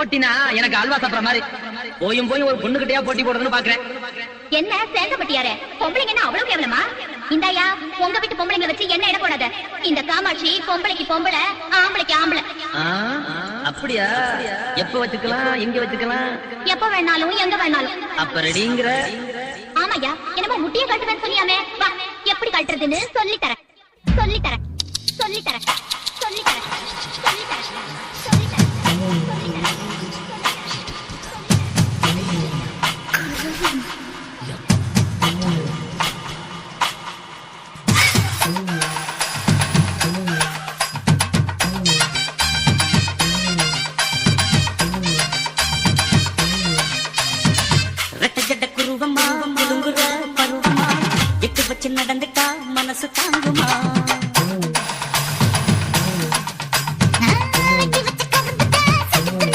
போட்டினா எனக்கு அல்வா சாப்பிடுற மாதிரி போயும் போய் ஒரு பொண்ணுகிட்டயா போட்டி போடுறதுன்னு பாக்குறேன். என்ன சேங்கப்பட்டியாரே, பொம்பளைங்க என்ன அவ்வளவு கேவலமா? இந்தாயா, உங்க வீட்டு பொம்பளைங்களை வச்சு என்ன இட போடாத. இந்த காமாட்சி பொம்பளைக்கு பொம்பளை, ஆம்பளைக்கு ஆம்பளை. அப்படியா? எப்ப வச்சுக்கலாம், எங்க வச்சுக்கலாம்? எப்ப வேணாலும் எங்க வேணாலும். அப்ப ரெடிங்கிற? ஆமாயா, என்னமோ முட்டிய கட்டுவேன்னு சொன்னியாமே, வா எப்படி கட்டுறதுன்னு சொல்லி தரேன். சொல்லி தரேன் சொல்லி தரேன் சொல்லி தரேன் சொல்லி தரேன் சொல்லி தரேன் சொல்லி தரேன். நடந்துட்டா மனசு தாங்குமா?